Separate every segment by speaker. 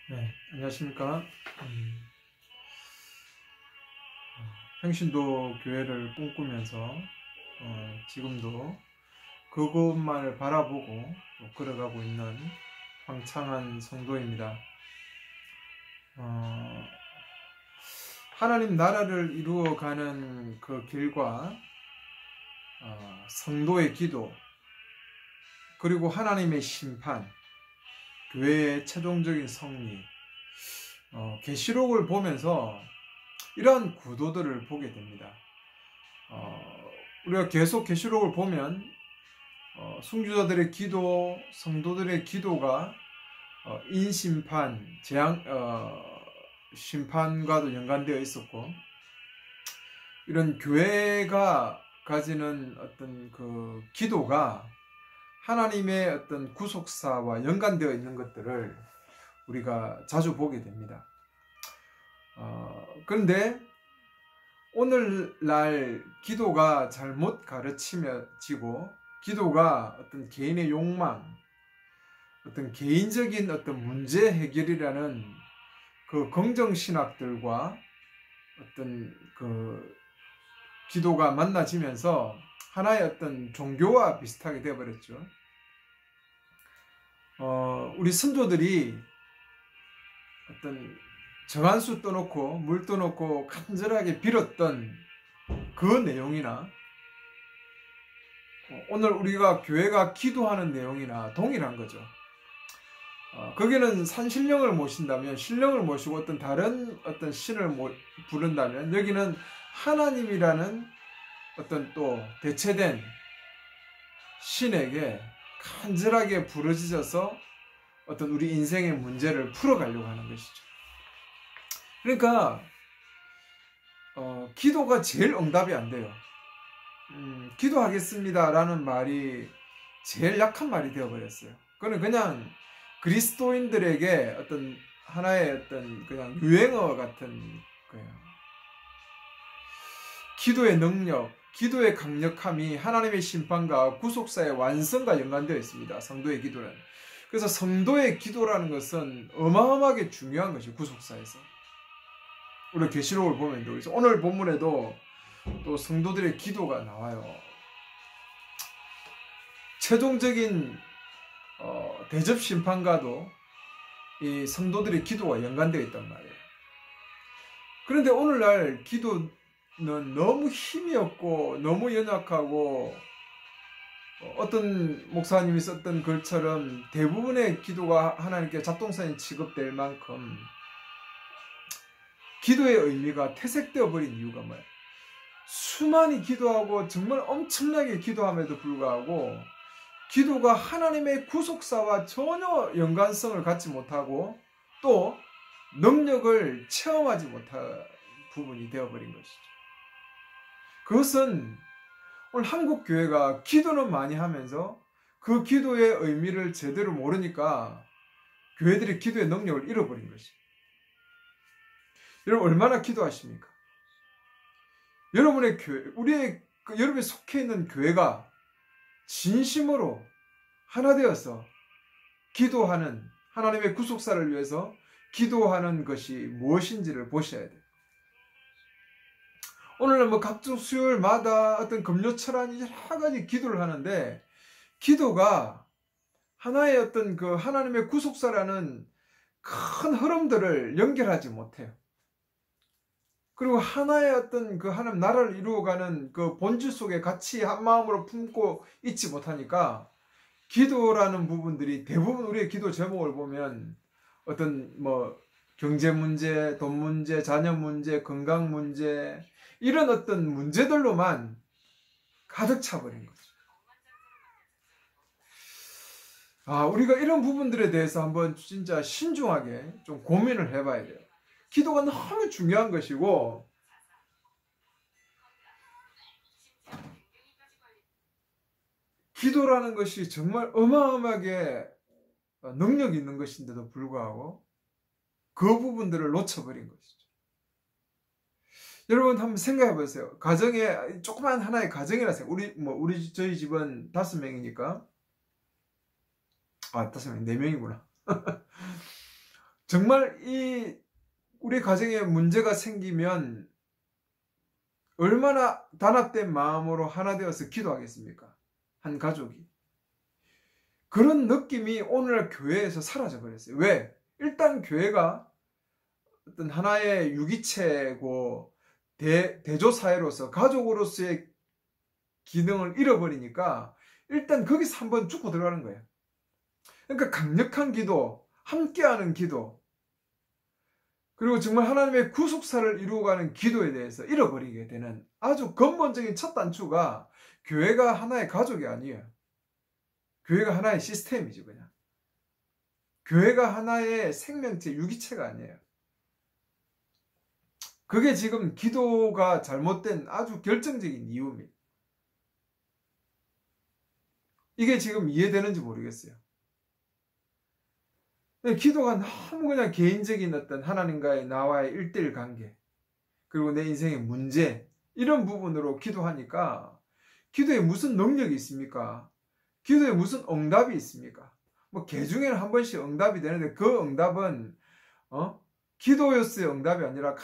Speaker 1: 네, 안녕하십니까. 평신도 교회를 꿈꾸면서 지금도 그곳만을 바라보고 또 걸어가고 있는 황창한 성도입니다. 하나님 나라를 이루어가는 그 길과 성도의 기도, 그리고 하나님의 심판, 교회의 최종적인 승리, 계시록을 보면서 이러한 구도들을 보게 됩니다. 우리가 계속 계시록을 보면 순교자들의 기도, 성도들의 기도가 인심판, 심판과도 연관되어 있었고, 이런 교회가 가지는 어떤 그 기도가 하나님의 어떤 구속사와 연관되어 있는 것들을 우리가 자주 보게 됩니다. 그런데 오늘날 기도가 잘못 가르치지고, 기도가 어떤 개인의 욕망, 어떤 개인적인 어떤 문제 해결이라는 그 긍정신학들과 어떤 그 기도가 만나지면서 하나의 어떤 종교와 비슷하게 되어버렸죠. 우리 선조들이 어떤 정한수 떠놓고 물 떠놓고 간절하게 빌었던 그 내용이나 오늘 우리가 교회가 기도하는 내용이나 동일한 거죠. 거기는 산신령을 모신다면, 신령을 모시고 어떤 다른 어떤 신을 부른다면, 여기는 하나님이라는 어떤 또 대체된 신에게 간절하게 부르짖어서 어떤 우리 인생의 문제를 풀어가려고 하는 것이죠. 그러니까 기도가 제일 응답이 안 돼요. 기도하겠습니다 라는 말이 제일 약한 말이 되어버렸어요. 그건 그냥 그리스도인들에게 어떤 하나의 어떤 그냥 유행어 같은 거예요. 기도의 능력, 기도의 강력함이 하나님의 심판과 구속사의 완성과 연관되어 있습니다. 성도의 기도는. 그래서 성도의 기도라는 것은 어마어마하게 중요한 것이에요. 구속사에서. 우리 계시록을 보면 그래서 오늘 본문에도 또 성도들의 기도가 나와요. 최종적인 대접 심판과도 이 성도들의 기도가 연관되어 있단 말이에요. 그런데 오늘날 기도는 너무 힘이 없고 너무 연약하고, 어떤 목사님이 썼던 글처럼 대부분의 기도가 하나님께 잡동사니 취급될 만큼 기도의 의미가 퇴색되어 버린 이유가 뭐예요? 수많이 기도하고 정말 엄청나게 기도함에도 불구하고 기도가 하나님의 구속사와 전혀 연관성을 갖지 못하고 또 능력을 체험하지 못한 부분이 되어버린 것이죠. 그것은 오늘 한국 교회가 기도는 많이 하면서 그 기도의 의미를 제대로 모르니까 교회들이 기도의 능력을 잃어버린 것이죠. 여러분 얼마나 기도하십니까? 여러분의 교회, 여러분이 속해 있는 교회가 진심으로 하나 되어서 기도하는, 하나님의 구속사를 위해서 기도하는 것이 무엇인지를 보셔야 돼요. 오늘은 각종 수요일마다 어떤 금요철학이 여러 가지 기도를 하는데, 기도가 하나의 어떤 그 하나님의 구속사라는 큰 흐름들을 연결하지 못해요. 그리고 하나의 어떤 그 하나님 나라를 이루어가는 그 본질 속에 같이 한 마음으로 품고 있지 못하니까 기도라는 부분들이 대부분 우리의 기도 제목을 보면 어떤 경제 문제, 돈 문제, 자녀 문제, 건강 문제, 이런 어떤 문제들로만 가득 차버린 거죠. 우리가 이런 부분들에 대해서 한번 진짜 신중하게 좀 고민을 해봐야 돼요. 기도가 너무 중요한 것이고, 기도라는 것이 정말 어마어마하게 능력이 있는 것인데도 불구하고 그 부분들을 놓쳐버린 것이죠. 여러분 한번 생각해 보세요. 가정에 조그만 하나의 가정이라 생각해요. 저희 집은 5명이니까 5명, 4명이구나. 정말 우리 가정에 문제가 생기면 얼마나 단합된 마음으로 하나 되어서 기도하겠습니까? 한 가족이. 그런 느낌이 오늘날 교회에서 사라져 버렸어요. 왜? 일단 교회가 어떤 하나의 유기체고 대조사회로서 가족으로서의 기능을 잃어버리니까 일단 거기서 한번 죽고 들어가는 거예요. 그러니까 강력한 기도, 함께하는 기도, 그리고 정말 하나님의 구속사를 이루어가는 기도에 대해서 잃어버리게 되는 아주 근본적인 첫 단추가 교회가 하나의 가족이 아니에요. 교회가 하나의 시스템이죠, 그냥. 교회가 하나의 생명체, 유기체가 아니에요. 그게 지금 기도가 잘못된 아주 결정적인 이유입니다. 이게 지금 이해되는지 모르겠어요. 기도가 너무 그냥 개인적인 어떤 하나님과의 나와의 1:1 관계, 그리고 내 인생의 문제, 이런 부분으로 기도하니까 기도에 무슨 능력이 있습니까? 기도에 무슨 응답이 있습니까? 뭐 개중에는 한 번씩 응답이 되는데 그 응답은 기도였어의 응답이 아니라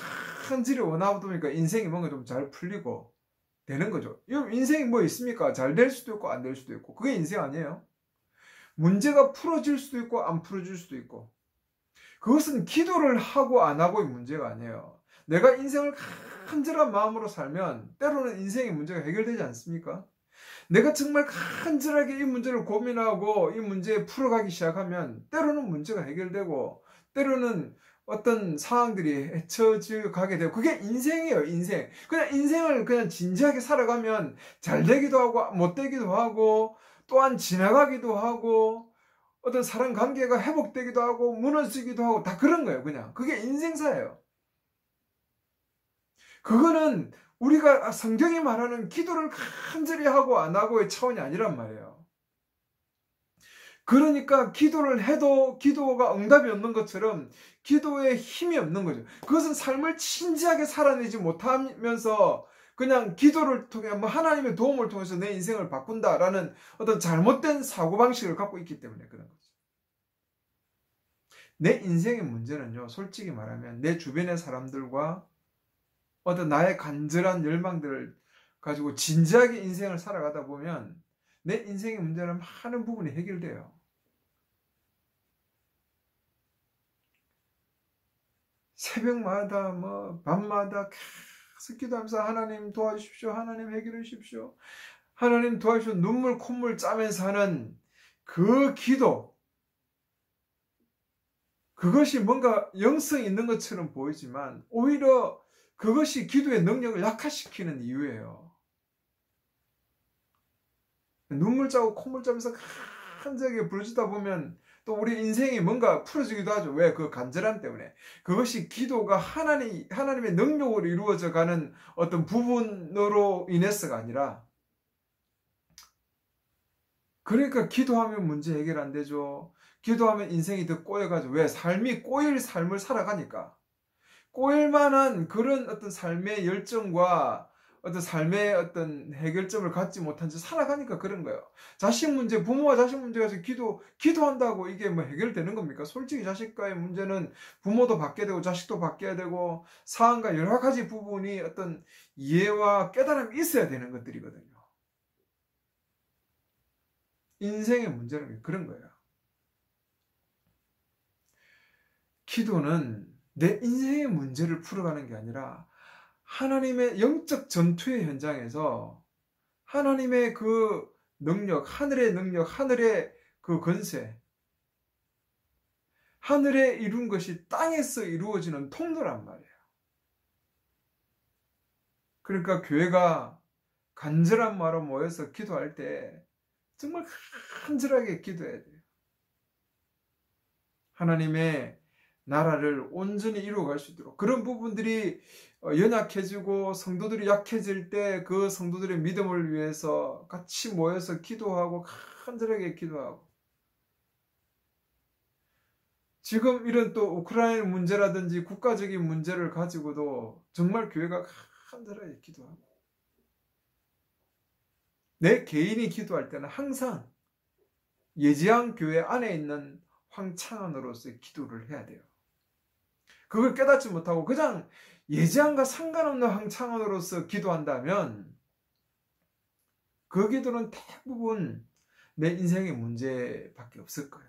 Speaker 1: 간절히 원하다 보니까 인생이 뭔가 좀 잘 풀리고 되는 거죠. 인생이 뭐 있습니까? 잘 될 수도 있고 안 될 수도 있고, 그게 인생 아니에요? 문제가 풀어질 수도 있고 안 풀어질 수도 있고, 그것은 기도를 하고 안 하고의 문제가 아니에요. 내가 인생을 간절한 마음으로 살면 때로는 인생의 문제가 해결되지 않습니까? 내가 정말 간절하게 이 문제를 고민하고 이 문제에 풀어가기 시작하면 때로는 문제가 해결되고 때로는 어떤 상황들이 헤쳐져 가게 되고, 그게 인생이에요. 인생. 그냥 인생을 그냥 진지하게 살아가면 잘 되기도 하고 못 되기도 하고 또한 지나가기도 하고 어떤 사람 관계가 회복되기도 하고 무너지기도 하고 다 그런 거예요. 그냥 그게 인생사예요. 그거는 우리가 성경이 말하는 기도를 간절히 하고 안 하고의 차원이 아니란 말이에요. 그러니까 기도를 해도 기도가 응답이 없는 것처럼 기도에 힘이 없는 거죠. 그것은 삶을 진지하게 살아내지 못하면서 그냥 기도를 통해 하나님의 도움을 통해서 내 인생을 바꾼다라는 어떤 잘못된 사고방식을 갖고 있기 때문에 그런 거죠. 내 인생의 문제는요, 솔직히 말하면 내 주변의 사람들과 어떤 나의 간절한 열망들을 가지고 진지하게 인생을 살아가다 보면 내 인생의 문제는 많은 부분이 해결돼요. 새벽마다 밤마다 계속 기도하면서 하나님 도와주십시오, 하나님 해결해 주십시오, 하나님 도와주십시오, 눈물 콧물 짜면서 하는 그 기도, 그것이 뭔가 영성이 있는 것처럼 보이지만 오히려 그것이 기도의 능력을 약화시키는 이유예요. 눈물 짜고 콧물 짜면서 간절하게 부르짖다 보면 또 우리 인생이 뭔가 풀어지기도 하죠. 왜? 그 간절함 때문에. 그것이 기도가 하나님의 능력으로 이루어져 가는 어떤 부분으로 인해서가 아니라, 그러니까 기도하면 문제 해결 안 되죠. 기도하면 인생이 더 꼬여가지고, 왜? 삶이 꼬일 삶을 살아가니까. 꼬일 만한 그런 어떤 삶의 열정과 어떤 삶의 어떤 해결점을 갖지 못한 채 살아가니까 그런 거예요. 자식 문제, 부모와 자식 문제가 기도한다고 이게 뭐 해결되는 겁니까? 솔직히 자식과의 문제는 부모도 받게 되고 자식도 받게 되고 상황과 여러 가지 부분이 어떤 이해와 깨달음이 있어야 되는 것들이거든요. 인생의 문제는 그런 거예요. 기도는 내 인생의 문제를 풀어가는 게 아니라 하나님의 영적 전투의 현장에서 하나님의 그 능력, 하늘의 그 권세, 하늘에 이룬 것이 땅에서 이루어지는 통로란 말이에요. 그러니까 교회가 간절한 마음으로 모여서 기도할 때 정말 간절하게 기도해야 돼요. 하나님의 나라를 온전히 이루어갈 수 있도록, 그런 부분들이 연약해지고 성도들이 약해질 때 그 성도들의 믿음을 위해서 같이 모여서 기도하고 간절하게 기도하고, 지금 이런 또 우크라이나 문제라든지 국가적인 문제를 가지고도 정말 교회가 간절하게 기도하고, 내 개인이 기도할 때는 항상 예지양 교회 안에 있는 황창원으로서의 기도를 해야 돼요. 그걸 깨닫지 못하고 그냥 예지함과 상관없는 황창원으로서 기도한다면 그 기도는 대부분 내 인생의 문제밖에 없을 거야.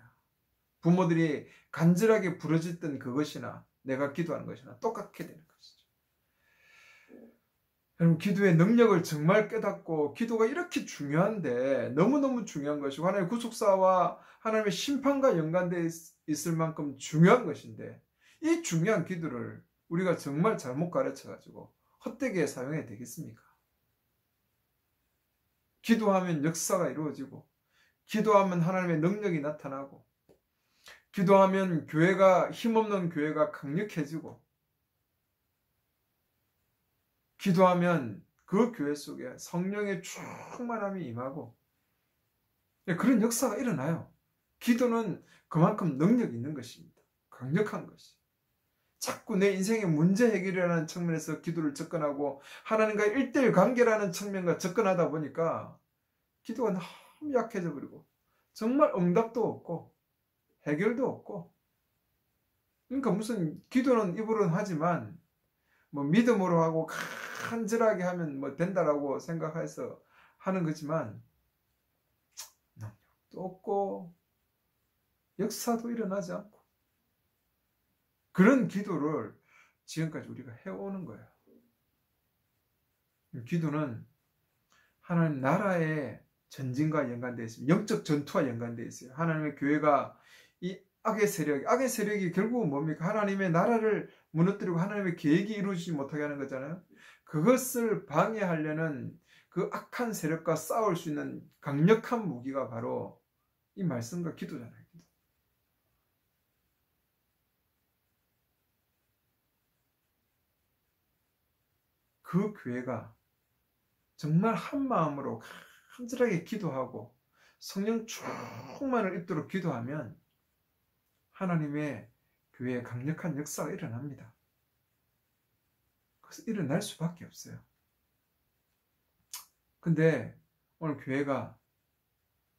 Speaker 1: 부모들이 간절하게 부르짖던 그것이나 내가 기도하는 것이나 똑같게 되는 것이죠. 여러분, 기도의 능력을 정말 깨닫고, 기도가 이렇게 중요한데, 너무너무 중요한 것이고 하나님의 구속사와 하나님의 심판과 연관되어 있을 만큼 중요한 것인데, 이 중요한 기도를 우리가 정말 잘못 가르쳐가지고 헛되게 사용해야 되겠습니까? 기도하면 역사가 이루어지고, 기도하면 하나님의 능력이 나타나고, 기도하면 교회가, 힘없는 교회가 강력해지고, 기도하면 그 교회 속에 성령의 충만함이 임하고, 그런 역사가 일어나요. 기도는 그만큼 능력이 있는 것입니다. 강력한 것이. 자꾸 내 인생의 문제 해결이라는 측면에서 기도를 접근하고 하나님과의 1:1 관계라는 측면과 접근하다 보니까 기도가 너무 약해져 버리고 정말 응답도 없고 해결도 없고, 그러니까 무슨 기도는 입으로는 하지만 뭐 믿음으로 하고 간절하게 하면 뭐 된다라고 생각해서 하는 거지만 능력도 없고 역사도 일어나지 않고, 그런 기도를 지금까지 우리가 해오는 거예요. 기도는 하나님 나라의 전진과 연관되어 있습니다. 영적 전투와 연관되어 있어요. 하나님의 교회가 이 악의 세력이 결국은 뭡니까? 하나님의 나라를 무너뜨리고 하나님의 계획이 이루어지지 못하게 하는 거잖아요. 그것을 방해하려는 그 악한 세력과 싸울 수 있는 강력한 무기가 바로 이 말씀과 기도잖아요. 그 교회가 정말 한 마음으로 간절하게 기도하고 성령 충만을 입도록 기도하면 하나님의 교회에 강력한 역사가 일어납니다. 그래서 일어날 수밖에 없어요. 근데 오늘 교회가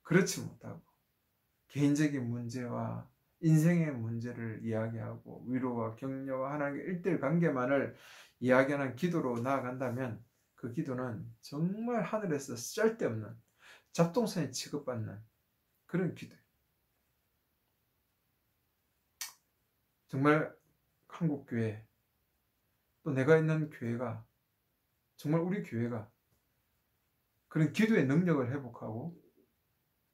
Speaker 1: 그렇지 못하고 개인적인 문제와 인생의 문제를 이야기하고 위로와 격려와 하나님의 1:1 관계만을 이야기하는 기도로 나아간다면 그 기도는 정말 하늘에서 쓸데없는 잡동사니 취급받는 그런 기도예요. 정말 한국교회, 또 내가 있는 교회가, 정말 우리 교회가 그런 기도의 능력을 회복하고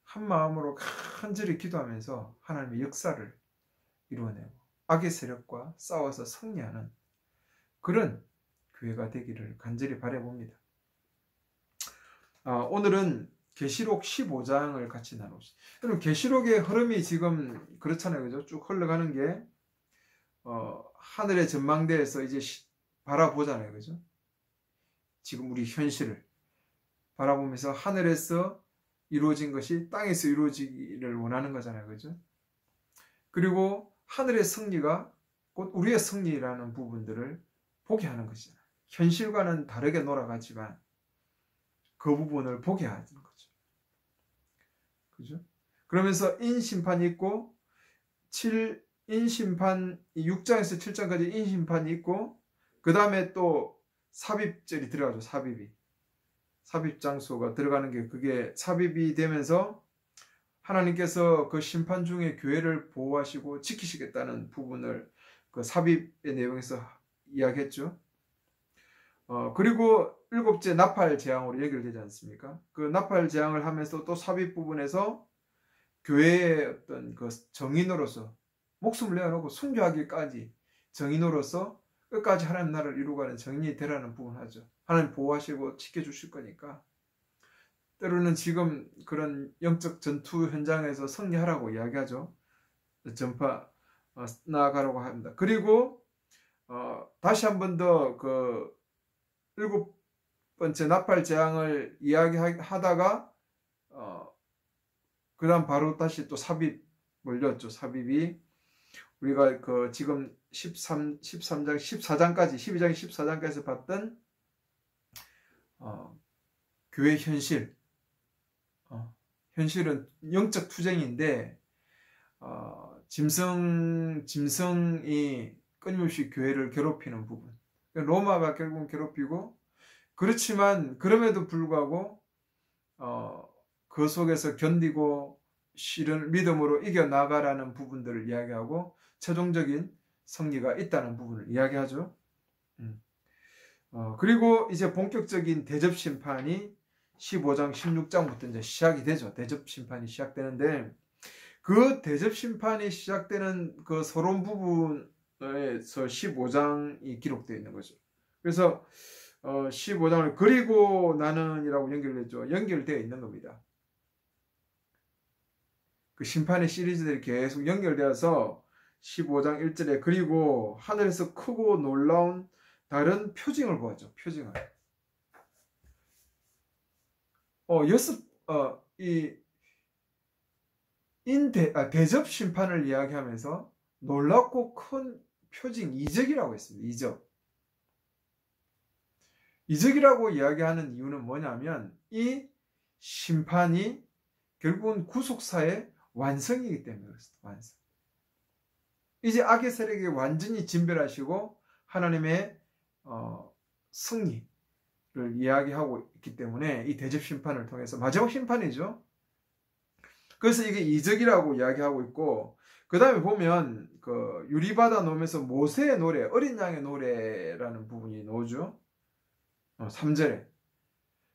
Speaker 1: 한 마음으로 간절히 기도하면서 하나님의 역사를 이루어내고 악의 세력과 싸워서 승리하는 그런 교회가 되기를 간절히 바라봅니다. 오늘은 계시록 15장을 같이 나누시죠. 여러분, 계시록의 흐름이 지금 그렇잖아요, 그죠? 쭉 흘러가는 게 하늘의 전망대에서 이제 바라보잖아요, 그죠? 지금 우리 현실을 바라보면서 하늘에서 이루어진 것이 땅에서 이루어지기를 원하는 거잖아요, 그죠? 그리고 하늘의 승리가 곧 우리의 승리라는 부분들을 보게 하는 것이잖아요. 현실과는 다르게 놀아가지만 그 부분을 보게 하는 거죠. 그죠? 그러면서 인심판이 있고, 인심판 6장에서 7장까지 인심판이 있고, 그 다음에 또 삽입절이 들어가죠. 삽입 장소가 들어가는 게, 그게 삽입이 되면서 하나님께서 그 심판 중에 교회를 보호하시고 지키시겠다는 부분을 그 삽입의 내용에서 이야기했죠. 그리고 7째 나팔 재앙으로 연결되지 않습니까? 그 나팔 재앙을 하면서 또 삽입 부분에서 교회의 어떤 그 정인으로서 목숨을 내어놓고 순교하기까지 정인으로서 끝까지 하나님 나라를 이루어가는 정인이 되라는 부분 하죠. 하나님 보호하시고 지켜주실 거니까. 때로는 지금 그런 영적 전투 현장에서 승리하라고 이야기하죠. 나아가라고 합니다. 그리고 다시 한 번 더 그 7번째 나팔 재앙을 이야기하다가 그 다음 바로 다시 또 삽입 몰렸죠. 삽입이 우리가 그 지금 13장 14장까지 12장 14장까지 봤던 교회 현실, 현실은 영적 투쟁인데 짐승이 끊임없이 교회를 괴롭히는 부분. 로마가 결국은 괴롭히고, 그렇지만 그럼에도 불구하고 그 속에서 견디고 실은 믿음으로 이겨나가라는 부분들을 이야기하고 최종적인 승리가 있다는 부분을 이야기하죠. 그리고 이제 본격적인 대접 심판이 15장 16장부터 이제 시작이 되죠. 대접 심판이 시작되는데, 그 대접 심판이 시작되는 그 서론 부분에서 15장이 기록되어 있는 거죠. 그래서 15장을 그리고 나는이라고 연결했죠. 연결되어 있는 겁니다. 그 심판의 시리즈들이 계속 연결되어서 15장 1절에 그리고 하늘에서 크고 놀라운 다른 표징을 보았죠. 표징을. 대접 심판을 이야기하면서 놀랍고 큰 표징, 이적이라고 했습니다. 이적이라고 이야기하는 이유는 뭐냐면, 이 심판이 결국은 구속사의 완성이기 때문에 그렇습니다. 완성. 이제 악의 세력이 완전히 진멸하시고 하나님의 승리를 이야기하고 있기 때문에 이 대접 심판을 통해서 마지막 심판이죠. 그래서 이게 이적이라고 이야기하고 있고, 그 다음에 보면 그 유리바다 놓으면서 모세의 노래, 어린 양의 노래라는 부분이 나오죠. 3절에.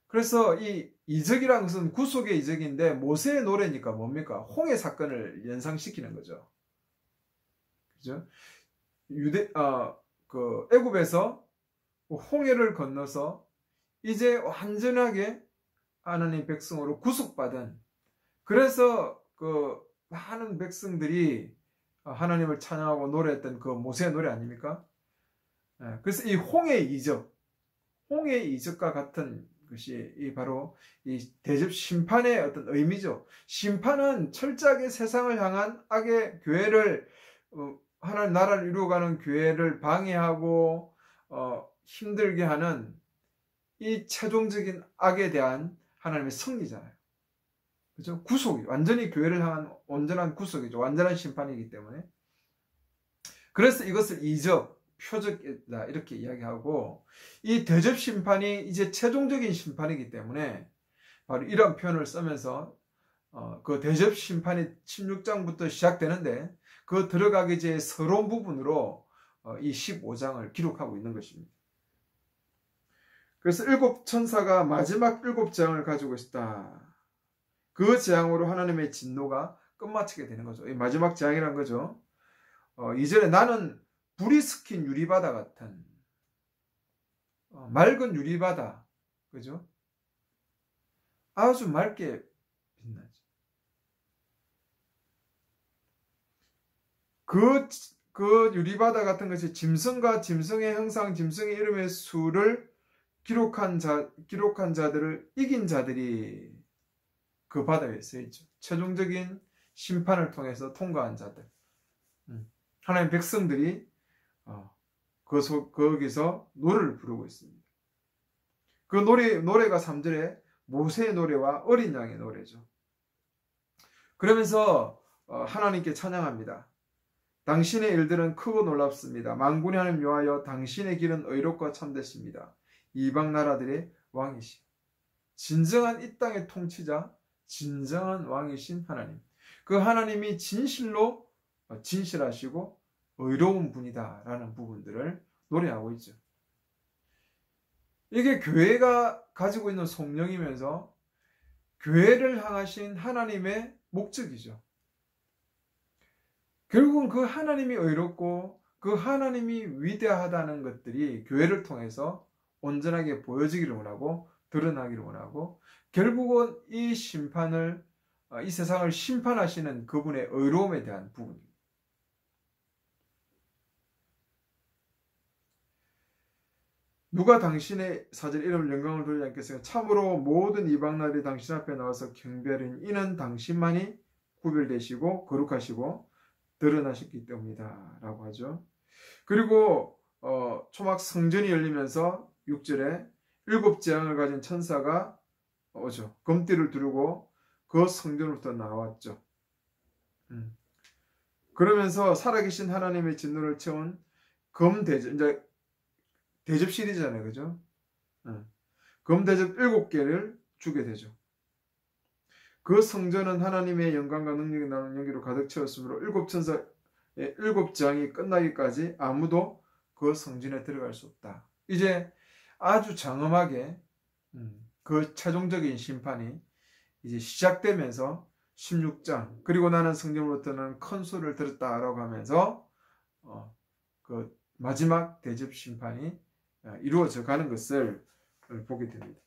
Speaker 1: 그래서 이 이적이라는 것은 구속의 이적인데, 모세의 노래니까 뭡니까? 홍해 사건을 연상시키는 거죠. 그죠? 애굽에서 홍해를 건너서 이제 완전하게 하나님 백성으로 구속받은, 그래서 그 많은 백성들이 하나님을 찬양하고 노래했던 그 모세의 노래 아닙니까? 그래서 이 홍해의 이적과 같은 것이 바로 이 대접 심판의 어떤 의미죠. 심판은 철저하게 세상을 향한 악의 교회를, 하나님 나라를 이루어가는 교회를 방해하고 힘들게 하는 이 최종적인 악에 대한 하나님의 승리잖아요. 그죠? 구속이 완전히 교회를 향한 온전한 구속이죠. 완전한 심판이기 때문에. 그래서 이것을 이적, 표적이다 이렇게 이야기하고, 이 대접 심판이 이제 최종적인 심판이기 때문에 바로 이런 표현을 쓰면서 그 대접 심판이 16장부터 시작되는데, 그 들어가기 전에 서론 부분으로 이 15장을 기록하고 있는 것입니다. 그래서 7 천사가 마지막 7 재앙을 가지고 있다. 그 재앙으로 하나님의 진노가 끝마치게 되는 거죠. 이 마지막 재앙이란 거죠. 이전에 나는 불이 스킨 유리바다 같은 맑은 유리바다, 그죠? 아주 맑게 빛나죠. 그 유리바다 같은 것이 짐승과 짐승의 형상, 짐승의 이름의 수를 기록한 자들을 이긴 자들이 그 바다에 서 있죠. 최종적인 심판을 통해서 통과한 자들, 하나님의 백성들이 거기서 노래를 부르고 있습니다. 그 노래가 3절에 모세의 노래와 어린 양의 노래죠. 그러면서 하나님께 찬양합니다. 당신의 일들은 크고 놀랍습니다. 만군의 하나님 여호와여, 당신의 길은 의롭고 참되십니다. 이방 나라들의 왕이시, 진정한 이 땅의 통치자, 진정한 왕이신 하나님. 그 하나님이 진실로 진실하시고 의로운 분이다 라는 부분들을 노래하고 있죠. 이게 교회가 가지고 있는 성령이면서 교회를 향하신 하나님의 목적이죠. 결국은 그 하나님이 의롭고 그 하나님이 위대하다는 것들이 교회를 통해서 온전하게 보여지기를 원하고 드러나기를 원하고, 결국은 이 심판을, 이 세상을 심판하시는 그분의 의로움에 대한 부분입니다. 누가 당신의 사절 이름을 영광을 돌리지 않겠으며 참으로 모든 이방나라들이 당신 앞에 나와서 경배하리니 이는 당신만이 구별되시고 거룩하시고 드러나셨기 때문이다 라고 하죠. 그리고 초막 성전이 열리면서 6절에 7 재앙을 가진 천사가 오죠. 검띠를 두르고 그 성전으로부터 나왔죠. 그러면서 살아계신 하나님의 진노를 채운 검대접, 이제 대접 시리즈잖아요. 그죠? 검대접 7개를 주게 되죠. 그 성전은 하나님의 영광과 능력이 나는 연기로 가득 채웠으므로 7천사의 7장이 끝나기까지 아무도 그 성전에 들어갈 수 없다. 이제 아주 장엄하게 그 최종적인 심판이 이제 시작되면서 16장 그리고 나는 성전으로부터는 큰 소리를 들었다라고 하면서 그 마지막 대접 심판이 이루어져 가는 것을 보게 됩니다.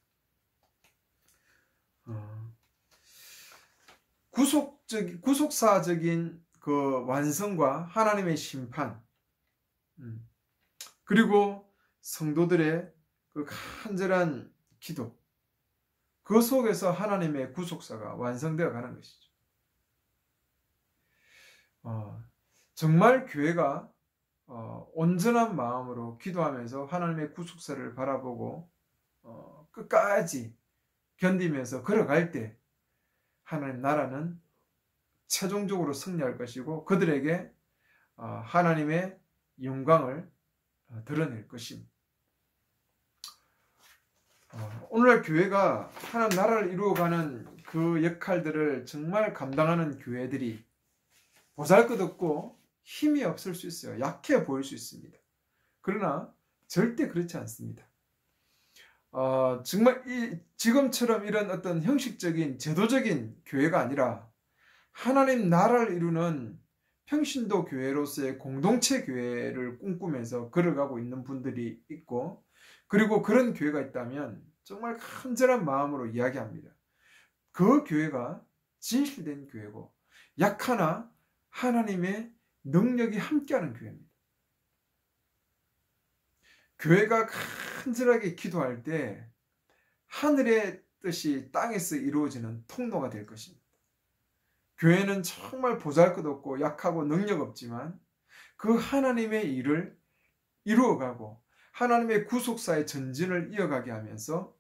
Speaker 1: 구속사적인 그 완성과 하나님의 심판, 그리고 성도들의 그 간절한 기도, 그 속에서 하나님의 구속사가 완성되어 가는 것이죠. 정말 교회가 온전한 마음으로 기도하면서 하나님의 구속사를 바라보고 끝까지 견디면서 걸어갈 때 하나님 나라는 최종적으로 승리할 것이고 그들에게 하나님의 영광을 드러낼 것입니다. 오늘날 교회가 하나님 나라를 이루어가는 그 역할들을 정말 감당하는 교회들이 보잘것없고 힘이 없을 수 있어요. 약해 보일 수 있습니다. 그러나 절대 그렇지 않습니다. 정말 지금처럼 이런 어떤 형식적인 제도적인 교회가 아니라 하나님 나라를 이루는 평신도 교회로서의 공동체 교회를 꿈꾸면서 걸어가고 있는 분들이 있고, 그리고 그런 교회가 있다면 정말 간절한 마음으로 이야기합니다. 그 교회가 진실된 교회고 약하나 하나님의 능력이 함께하는 교회입니다. 교회가 간절하게 기도할 때 하늘의 뜻이 땅에서 이루어지는 통로가 될 것입니다. 교회는 정말 보잘것없고 약하고 능력 없지만 그 하나님의 일을 이루어가고 하나님의 구속사의 전진을 이어가게 하면서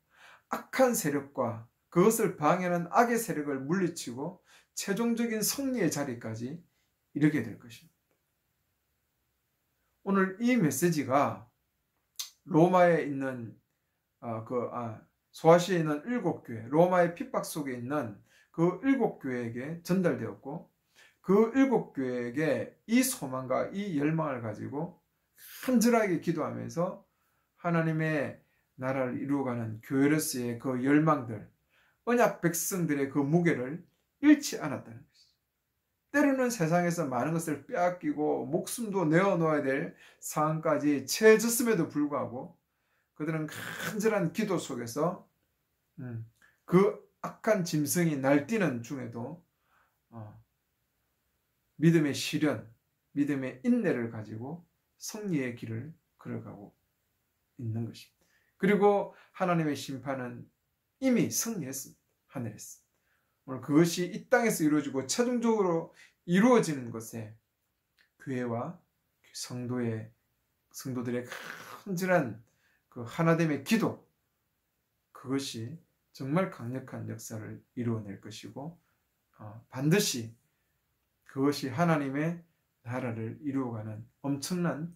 Speaker 1: 악한 세력과 그것을 방해하는 악의 세력을 물리치고 최종적인 승리의 자리까지 이르게 될 것입니다. 오늘 이 메시지가 로마에 있는 소아시아에 있는 7교회, 로마의 핍박 속에 있는 그 7교회에게 전달되었고 그 7교회에게 이 소망과 이 열망을 가지고 간절하게 기도하면서 하나님의 나라를 이루어가는 교회로서의 그 열망들, 언약 백성들의 그 무게를 잃지 않았다는 것이죠. 때로는 세상에서 많은 것을 빼앗기고 목숨도 내어놓아야 될 상황까지 처해졌음에도 불구하고 그들은 간절한 기도 속에서 그 악한 짐승이 날뛰는 중에도 믿음의 시련, 믿음의 인내를 가지고 승리의 길을 걸어가고 있는 것입니다. 그리고 하나님의 심판은 이미 승리했습니다. 하늘에서. 오늘 그것이 이 땅에서 이루어지고 최종적으로 이루어지는 것에 교회와 성도들의 간절한 그 하나됨의 기도, 그것이 정말 강력한 역사를 이루어낼 것이고 반드시 그것이 하나님의 나라를 이루어가는 엄청난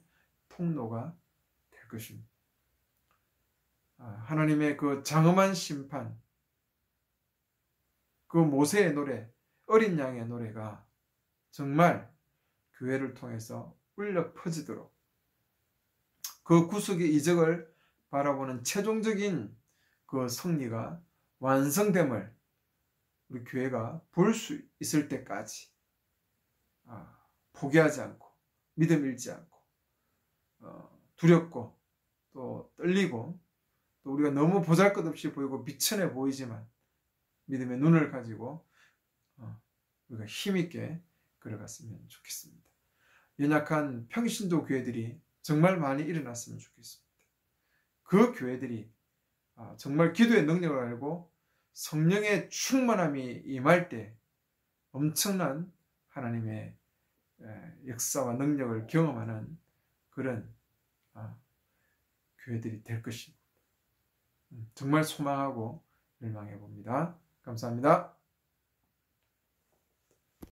Speaker 1: 통로가 될 것입니다. 하나님의 그 장엄한 심판, 그 모세의 노래, 어린 양의 노래가 정말 교회를 통해서 울려 퍼지도록 그 구속의 이적을 바라보는 최종적인 그 승리가 완성됨을 우리 교회가 볼 수 있을 때까지 포기하지 않고 믿음 잃지 않고 두렵고 또 떨리고 또 우리가 너무 보잘것없이 보이고 비천해 보이지만 믿음의 눈을 가지고 우리가 힘있게 걸어갔으면 좋겠습니다. 연약한 평신도 교회들이 정말 많이 일어났으면 좋겠습니다. 그 교회들이 정말 기도의 능력을 알고 성령의 충만함이 임할 때 엄청난 하나님의 역사와 능력을 경험하는 그런 교회들이 될 것입니다. 정말 소망하고 열망해 봅니다. 감사합니다.